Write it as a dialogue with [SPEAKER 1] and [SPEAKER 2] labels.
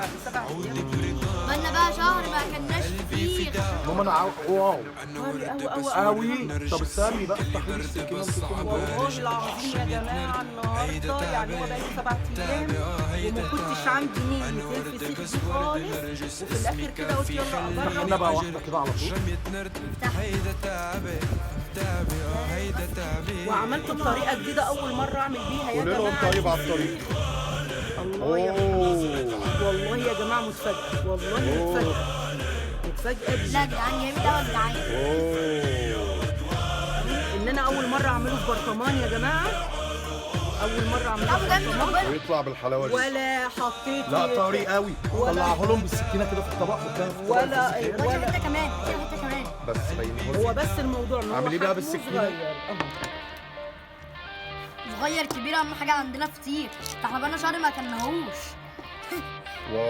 [SPEAKER 1] بعد 7 ايام.
[SPEAKER 2] بقالنا بقى شهر ما اكلناش فسيخ.
[SPEAKER 3] ماما انا واو
[SPEAKER 1] قوي
[SPEAKER 3] قوي. طب استني بقى افتحي لي السكينه وامسكيهم
[SPEAKER 1] والله العظيم يا جماعه النهارده يعني هو بقالي 7 ايام وما كنتش عندي نية الفسيخ دي خالص، وفي الاخر كده قلت يلا
[SPEAKER 3] افتحي
[SPEAKER 1] اجرب.
[SPEAKER 3] لنا بقى واحده كده على طول.
[SPEAKER 1] وعملت بطريقه جديده اول مره اعمل بيها يا
[SPEAKER 3] قولي لهم
[SPEAKER 1] جماعه.
[SPEAKER 3] طيب على الطريق.
[SPEAKER 1] الله يا محمد، والله يا جماعه متفاجئه، والله متفاجئه
[SPEAKER 2] لا يا جدعان جامد قوي يا جدعان.
[SPEAKER 1] ان انا اول مره اعمله في برطمان يا جماعه، اول مره اعمله
[SPEAKER 2] ابو
[SPEAKER 1] في
[SPEAKER 2] جامد
[SPEAKER 1] برطمان
[SPEAKER 2] ربنا.
[SPEAKER 3] ويطلع بالحلاوه دي.
[SPEAKER 1] ولا حطيت
[SPEAKER 3] لا طري قوي.
[SPEAKER 1] ولا-
[SPEAKER 3] طلعه لهم بالسكينه كده في الطبق وكان في الطبق
[SPEAKER 1] ولا
[SPEAKER 3] الفسيخ.
[SPEAKER 2] ولا حته كمان حته كمان.
[SPEAKER 3] بس بينه
[SPEAKER 1] هو بس الموضوع ان هو
[SPEAKER 3] اعمل ايه بقى
[SPEAKER 1] حجمه
[SPEAKER 3] بالسكينة؟
[SPEAKER 1] صغير.
[SPEAKER 2] صغير كبير اهم حاجه عندنا فسيخ. احنا بقالنا شهر ما اكلناهوش.